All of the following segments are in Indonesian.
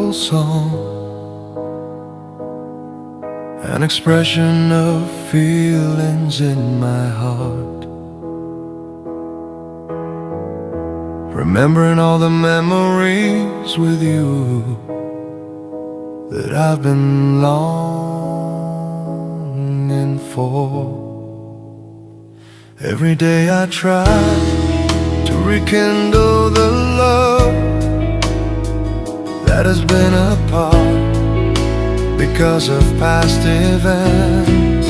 simple song, an expression of feelings in my heart, remembering all the memories with you that I've been longing for. Every day I try to rekindle the love that has been apart because of past events.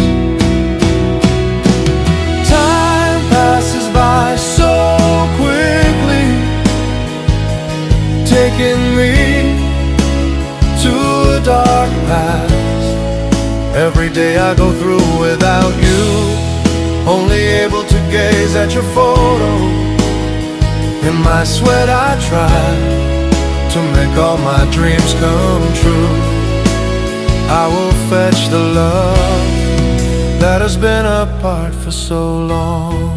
Time passes by so quickly, taking me to a dark past. Every day I go through without you, only able to gaze at your photo. In my sweat I try to make all my dreams come true. I will fetch the love that has been apart for so long.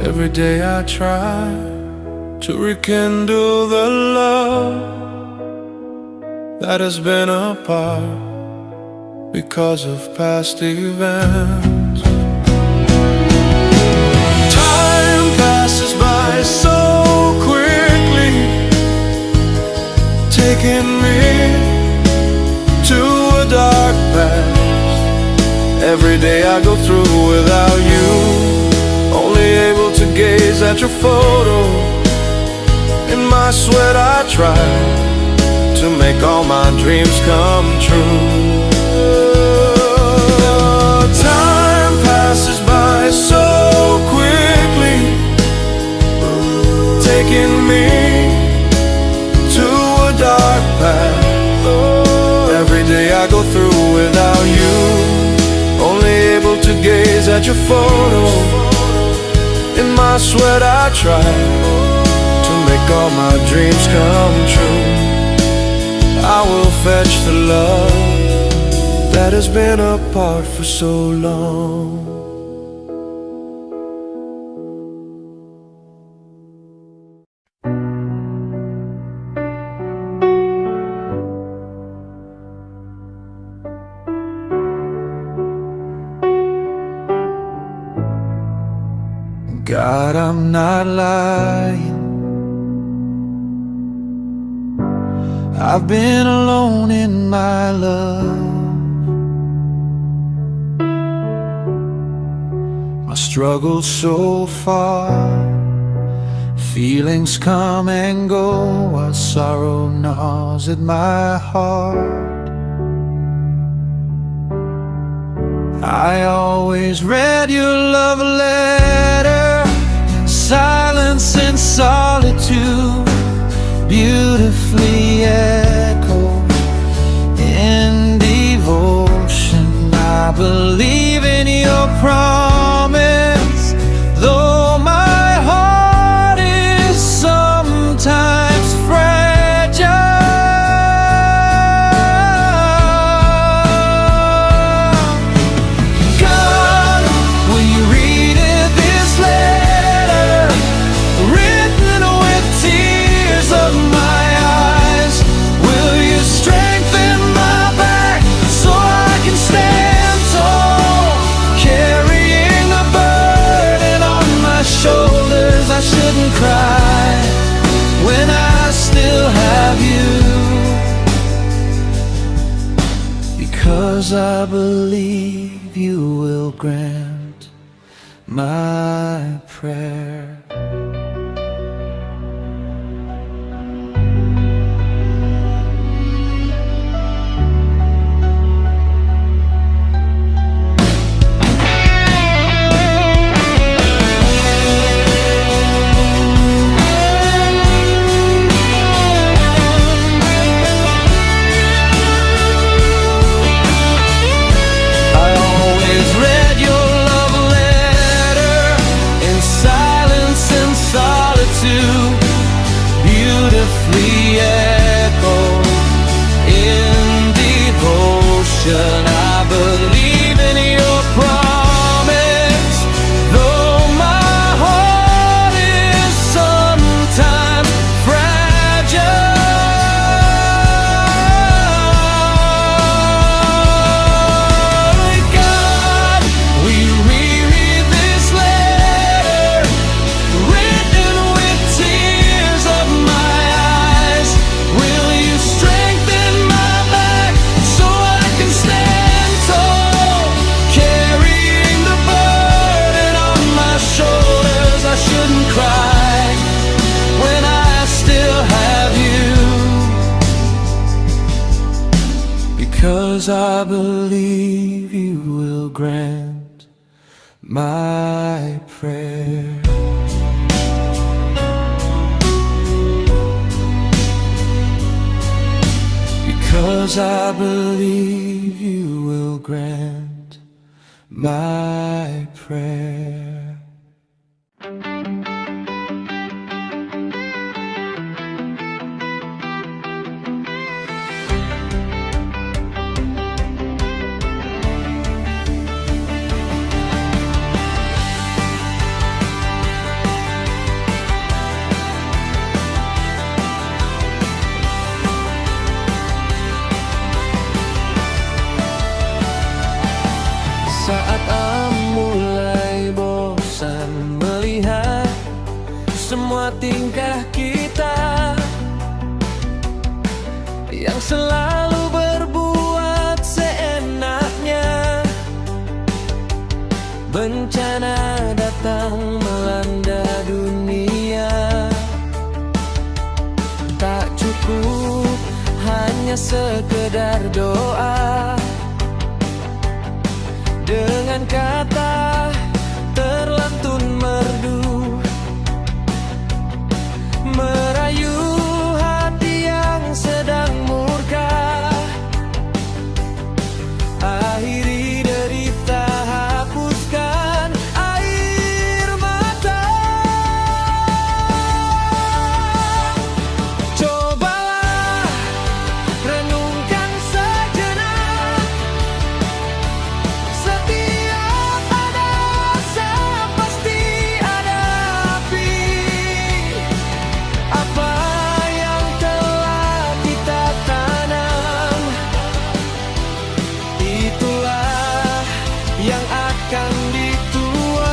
Every day I try to rekindle the love that has been apart because of past events. Time passes by so quickly, taking me to a dark past. Every day I go through without you, only able to gaze at your photo. In my sweat I try to make all my dreams come true. Time passes by so quickly, taking me to a dark path. Every day I go through without you, only able to gaze at your photo. In my sweat I try to make all my dreams come true. I will fetch the love that has been apart for so long. God, I'm not lying. I've been alone in my love. My struggle's so far, feelings come and go while sorrow gnaws at my heart. I always read your love letter, silence and solitude, beautifully echoed in devotion. I believe in your promise, though my heart is sometimes fragile. God, will you read it, this letter, written with tears of my eyes? Will you strengthen my back so I can stand tall, carrying a burden on my shoulders? I shouldn't cry when I still have you, because I believe you will grant my prayer. believe in your promise, though my heart is sometimes fragile. God, we reread this letter, written with tears of my eyes. Will you strengthen my back so I can stand tall, carrying the burden on my shoulders? I shouldn't cry when I still have you, because I believe you will grant my prayer. Because I believe you will grant my prayer. Saat mulai bosan melihat semua tingkah kita yang selalu berbuat seenaknya, bencana datang melanda dunia. Tak cukup hanya sekedar doa, dengan kata terlantun merdu, merayu hati yang sedang murka. Akhiri derita, hapuskan air mata. Cobalah renungkan sejenak, setiap ada asap pasti ada api. Apa yang telah kita tanam, itulah yang akan dituai.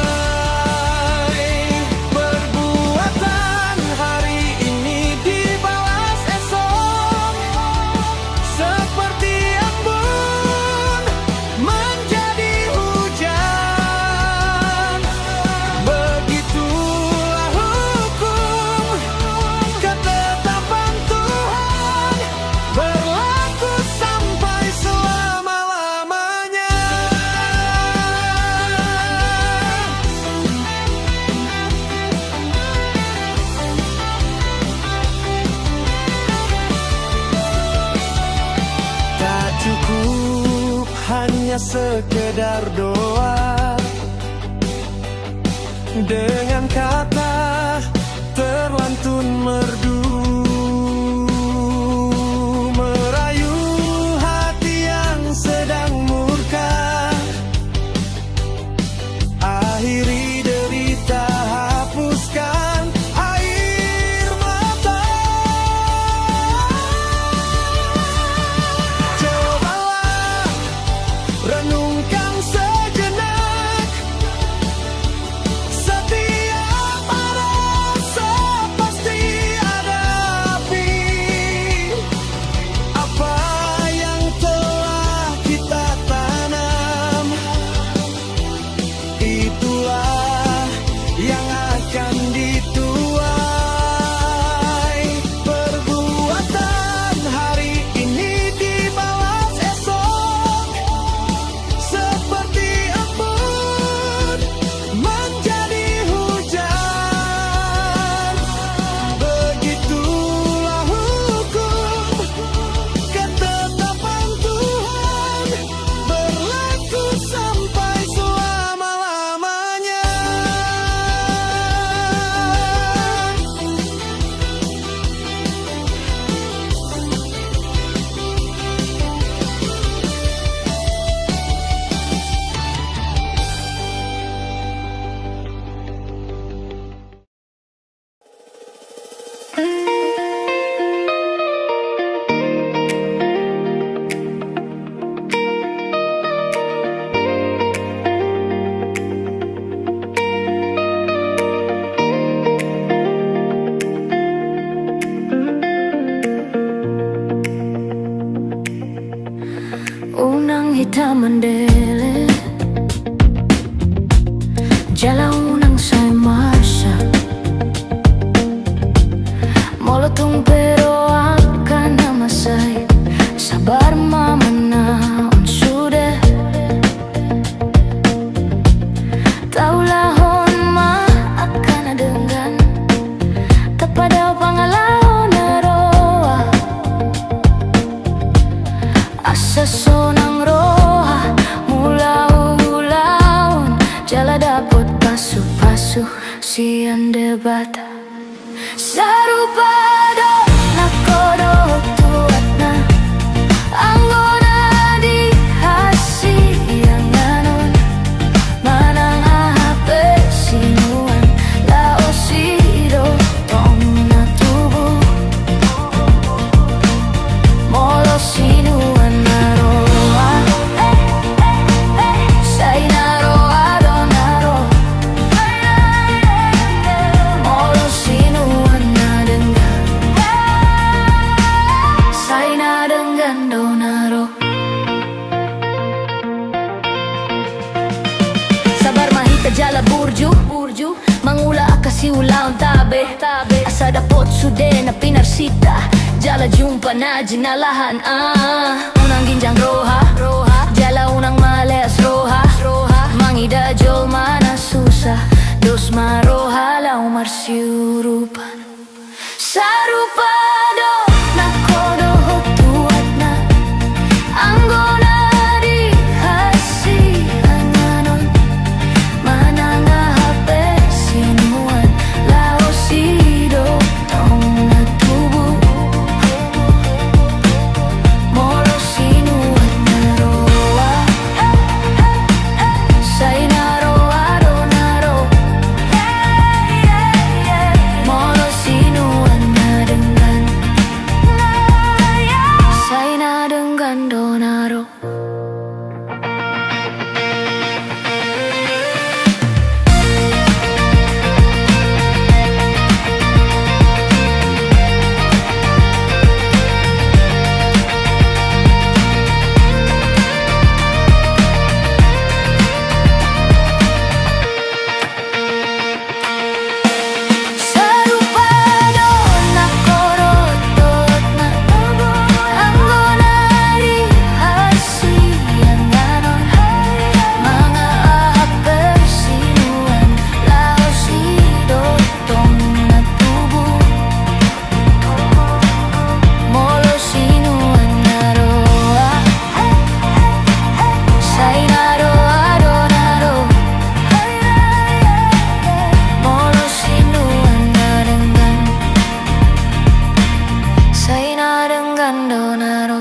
Perbuatan hari ini dibalas esok, seperti embun menjadi hujan. Begitulah hukum, ketetapan Tuhan berlaku sampai selama-lamanya. Tak cukup hanya sekedar doa, dengan kata terlantun merdu, merayu hati yang sedang murka. Akhiri derita, hapuskan air mata. Cobalah renungkan sejenak, setiap ada asap pasti unang hitam mandele Jala unang say marsa Molotong pero akan namasay Sabar mamana unsude Taulahon ma akan adenggan Tapadaw pangalahon na roa Asaso ng roha Mula ulawon Jala dapat pasu-pasu Siyan debata Sarupado nakodo tuat na Anggona di hasiang ganon Manang ahape sinuan Laosido tong natubo Molo sinuan naroa Say naroa do naro Molo sinuan na dengan Say na dengan do naro Sabar mahita jala burju Mangula akasi ulaon tabe Asa dapot sude na pinarsita Jala jumpa na jinalahan Unang ginjang roha Jala unang maleas roha Mangida jol mana susah Dos maroha lau marsiurupan Sarupado nakodo tuat na Anggona di hasiang ganon Manang ahape sinuan Laosido tong natubo Molo sinuan naroa Say naroa do naro Molo sinuan na dengan Say na dengan do naro Sarupado nakodo tuat na Anggona di hasiang ganon Mga ahape sinuan Laosido tong natubo Molo sinuan naroa Say naroa do naro Molo sinuan na dengan Say na dengan do naro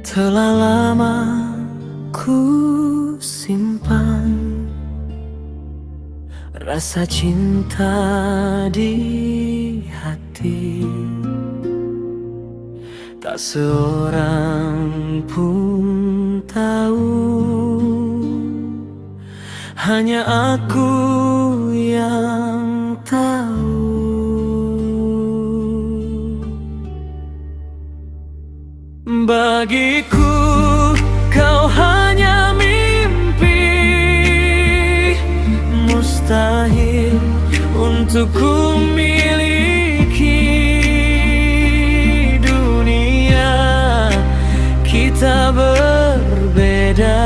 Telah lama ku simpan rasa cinta di hati Tak seorang pun tahu Hanya aku yang tahu Bagiku kau hanya mimpi Mustahil untuk ku miliki dunia Kita berbeda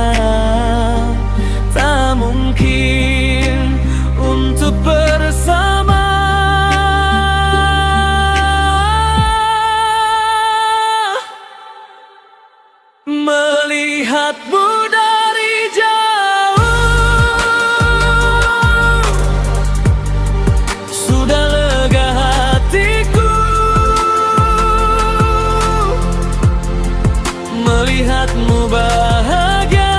Tak mungkin untuk bersama Melihatmu dari jauh Sudah lega hatiku Melihatmu bahagia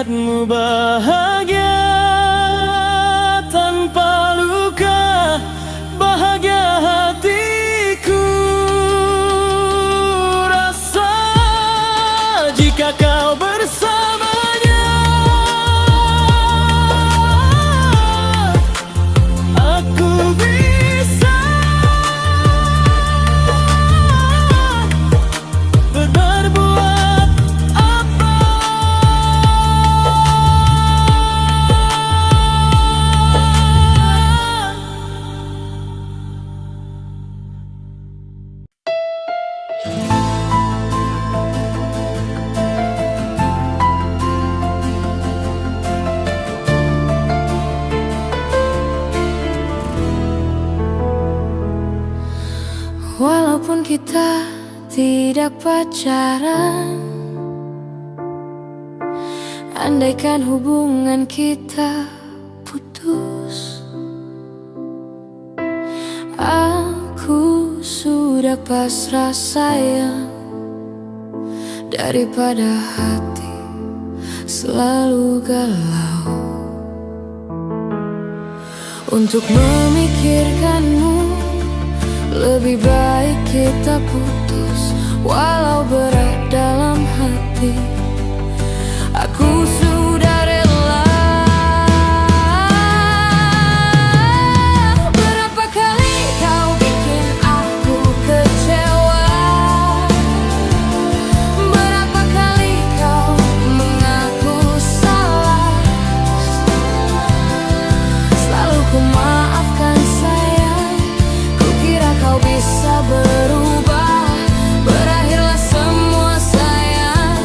lihatmu bahagia tanpa luka, bahagia hatiku rasa jika kau bersamanya. Aku bisa berbuat apa. Walaupun kita tidak pacaran, andaikan hubungan kita putus, aku sudah pasrah sayang. Daripada hati selalu galau untuk memikirkanmu, lebih baik kita putus. Walau berat dalam hati, aku sudah rela. Berapa kali kau bikin aku kecewa, berapa kali kau mengaku salah. Selalu ku maafkan sayang, ku kira kau bisa berubah. Berakhirlah semua sayang,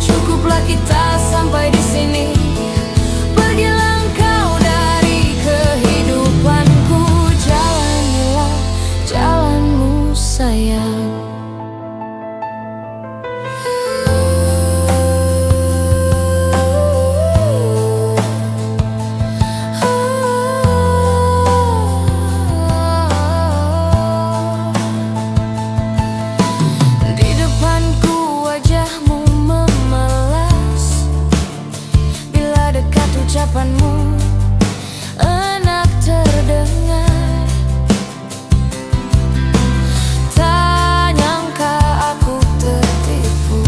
cukuplah kita sampai di sini. Pergilah engkau dari kehidupanku, jalanilah jalanmu sayang. Di depanku wajahmu memalas, bila dekat ucapanmu enak terdengar. Tak nyangka aku tertipu,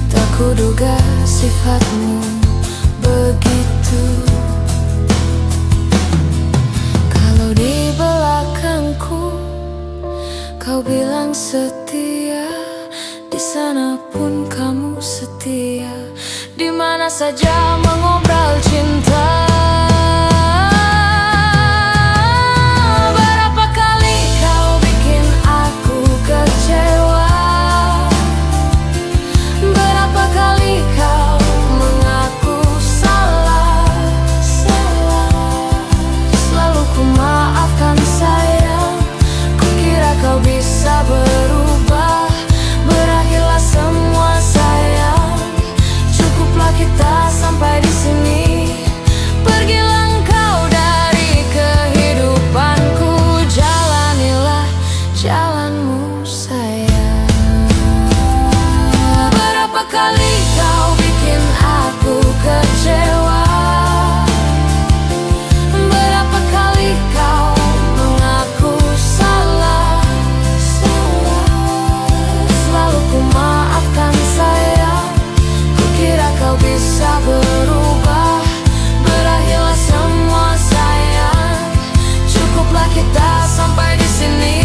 tak kuduga sifatmu begitu. Kalau di belakangku kau bilang setia, di sana pun kamu setia. Di mana saja mengobrol cinta. Berapa kali kau bikin aku kecewa, berapa kali kau mengaku salah. Selalu ku maafkan sayang, ku kira kau bisa berubah. Berakhirlah semua sayang, cukuplah kita sampai di sini. Pergilah engkau dari kehidupanku, jalanilah jalanmu sayang. Berapa kali kau bikin aku kecewa, berapa kali kau mengaku salah. Selalu ku maafkan sayang, ku kira kau bisa berubah. Berakhirlah semua sayang, cukuplah kita sampai di sini.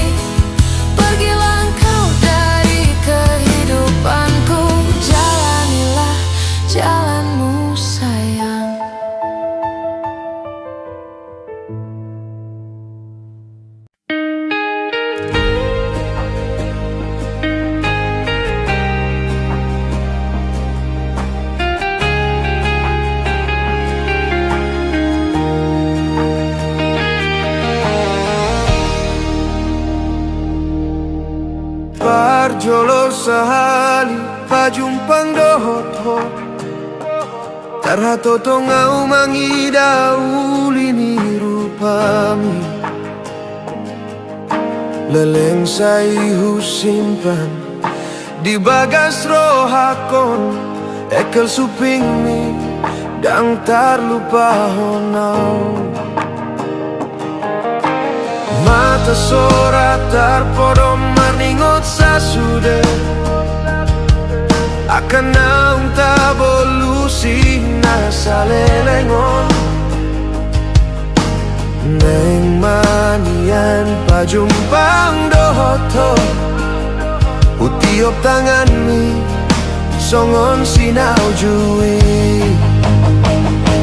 Pergilah engkau dari kehidupanku, jalanilah jalanmu sayang. Parjolo sahali pajumpang dohot ho, tarhato tongau mangidauli rupami. Leleng saihu simpan di bagas rohakon, ekel suping mi dang terlupa honau. Mata sora terpodom maningot sasude akan naung tabolusi nasalelengon. Neng manian pajumpang dohoto utiop tangan mi songon sinau jui.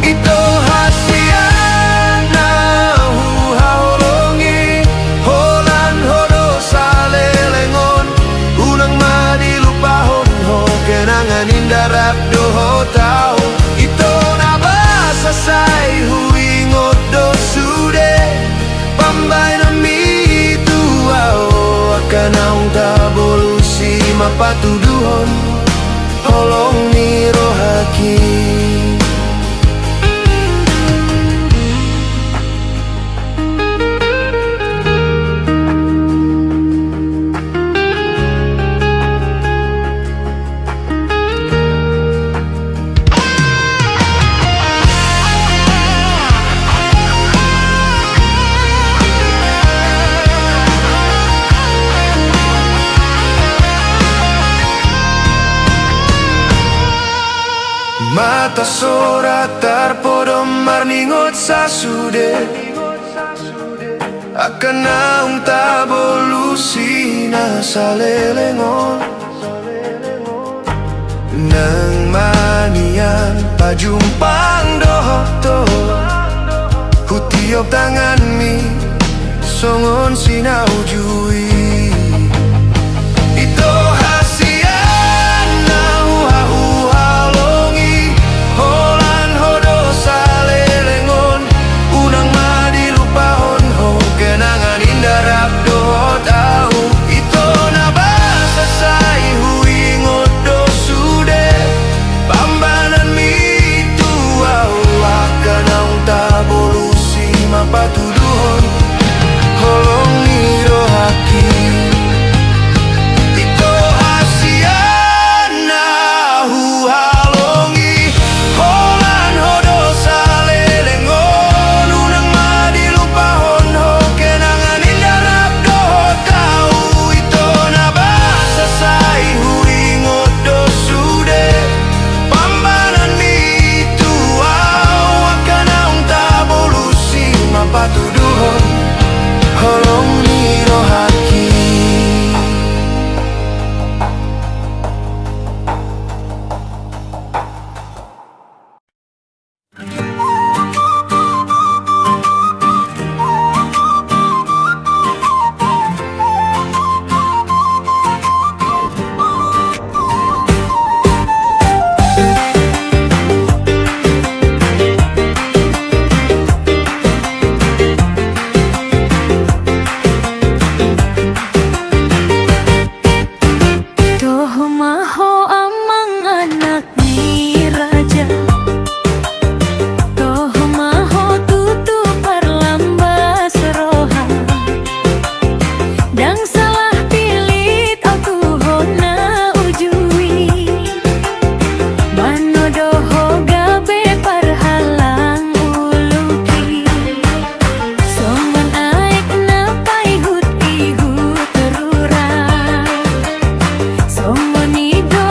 Ito hasiana hu haolongi holan hodo salelengon unang madilupahon ho kenangan indarap doho tau. Ito nabasa say huingot do sude pambay na mi tuao akan naung tabolusi mapatuduhon holong ni rohaki. Mata sora terpodom marningot sasude akan naung tabolusi nasalelengon. Nang manian pajumpang dohoto hutiop tangan mi songon sinau jui. Ito hasiana hu halongi holan hodo salelengon unang madilupahon ho kenangan indarap doho tau. Ito nabasa say huingot do sude pambanan mi tuau akan naung tabolusi mapatuduhon holong ni rohaki. Ito hasiana hu halongi holan hodo salelengon unang madilupahon ho kenangan indarap doho tau. Ito nabasa say huingot do sude pambanan mi tuau akan naung tabolusi mapatuduhon holong ni rohaki. Toh maho amang anak ni raja, toh maho tutu perlambas roha, dang salah pilit au tuhona ujui, mano doho gabe parhalang uluki, songon aik napai hut ihu terura. Songon ido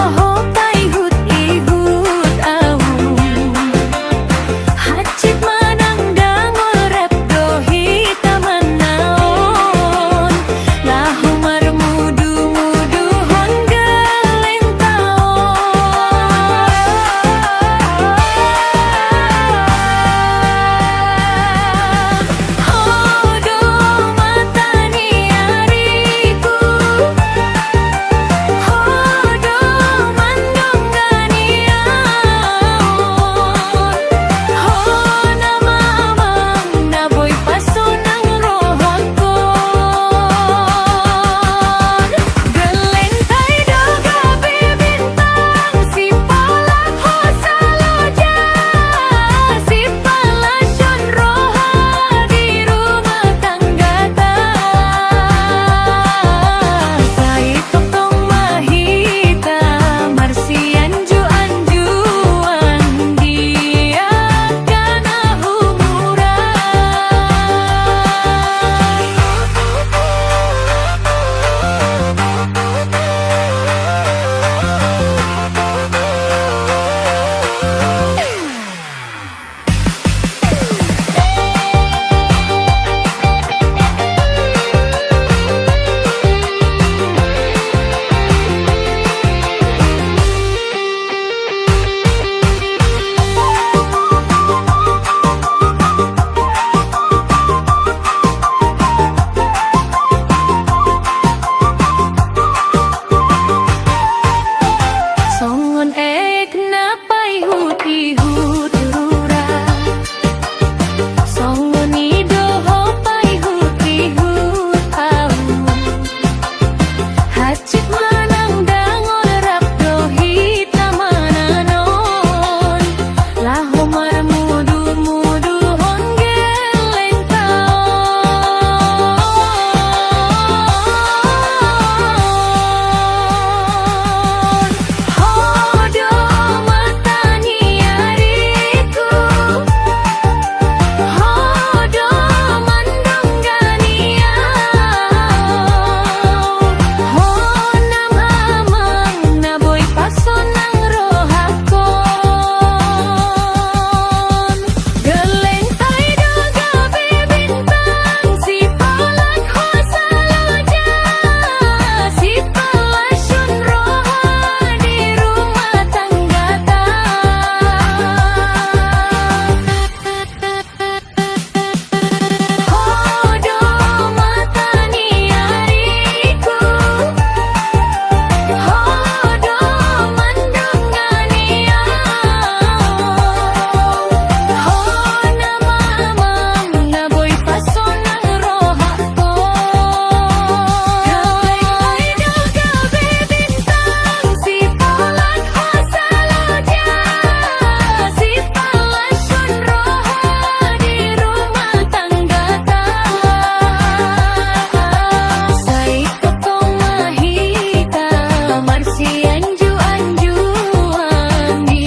anju-anjuan di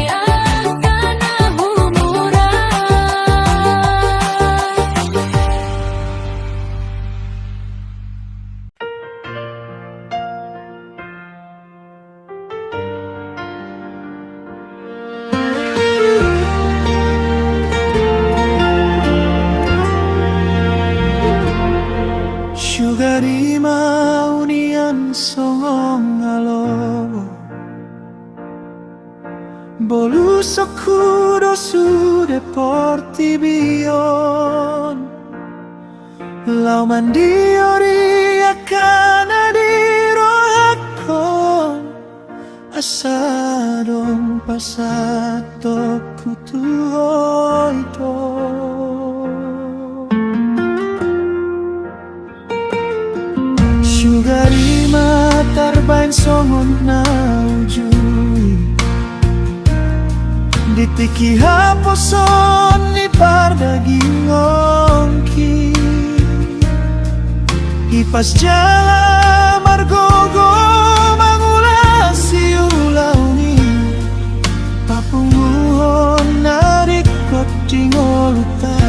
akan humura. Syugari maunian songong alo Bolu sokuro sude porti bion Lau mandiori akan adiro hakon Asadong pasato kutuhoito Syugari matarbain songon na ujui Ditiki haposon ni pardaging ongki Ipas jala margogo mangulasi ulauni Papunguhon narikot tingolutai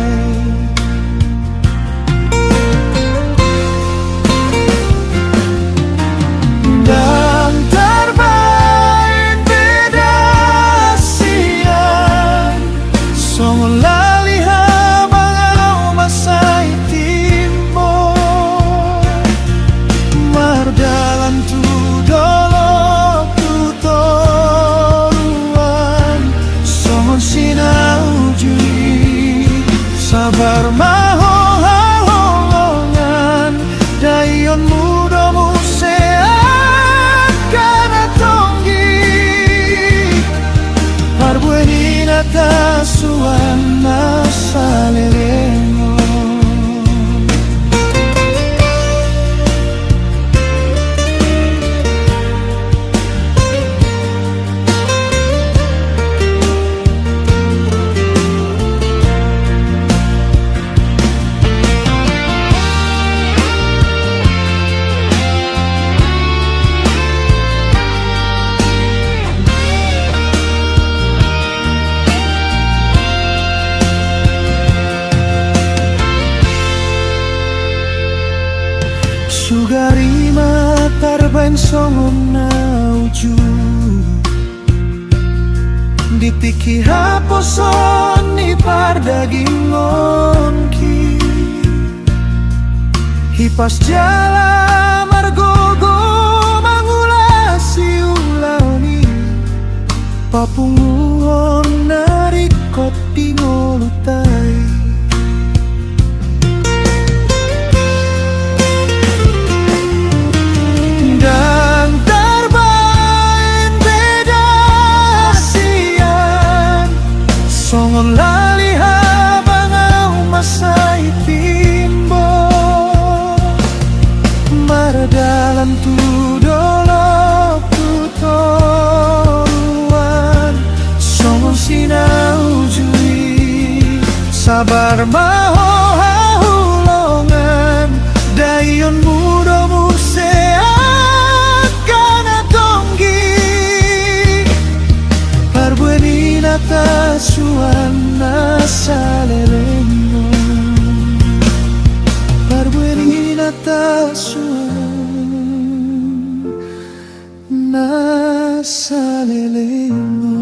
Dan terbaik beda siang Songon laliha bangau masai timbo Mardalan tu dolo tu toruan Songon sinau jui Sabar maho haholongan Dayon muda musea Arbuenina tasuana saleleno Syugari matarbain songon na uju Ditiki haposon ni pardaging ongki Hipas jala margogo mangulasi ulauni Papunguhon narikot tingolutai Dan terbaik beda siang Songon laliha bangau masai timbo Mardalan tu dolo tu toruan Songon sinau jui Sabar maho hahulongan Dayon muda musea Arbuenina tasuana saleleno Arbuenina tasuana saleleno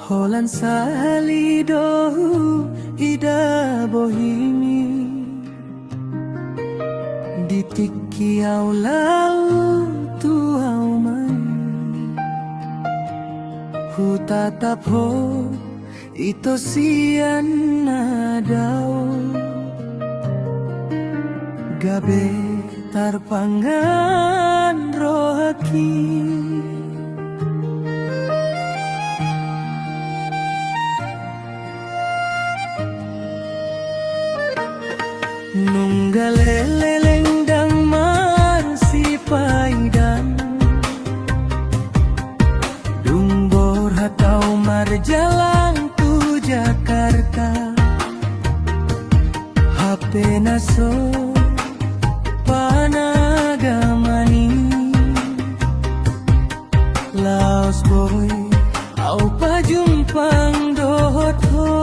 Holan salidohu ida bohimi Ditiki au lau tu au mai Hutatap ho ito sian nadao Gabe tarpangan rohaki Nunggalelelengdang marsipaidan Dumbor hatau marjalang tu Jakarta HP naso panagamani Laos boy au pajumpang dohot ho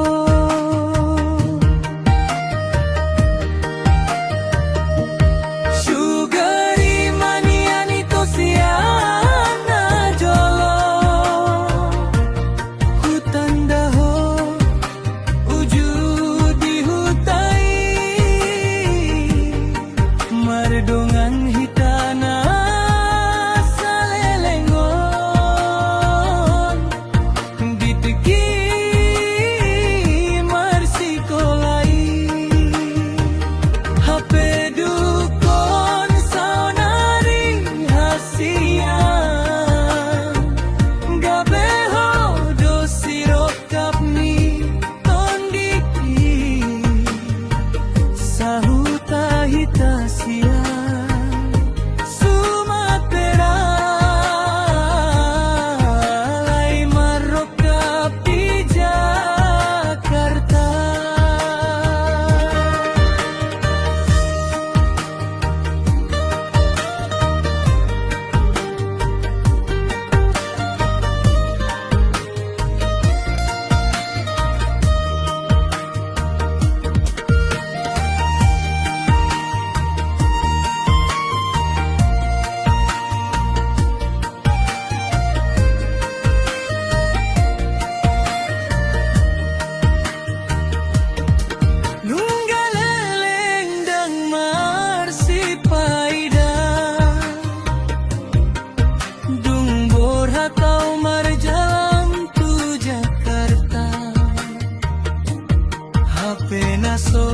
Sugari maniani to siana jolo Hutan daho ujudi hutai Mardongan hitana salelengon Diteki marsikolai HP dukon saunari hasian Gabeho dosirok kapni tondiki Sahuta hitasia Sumatera Lai marokap di Jakarta Nunggalelengdang marsipaidan Dumbor hatau marjalang tu Jakarta HP naso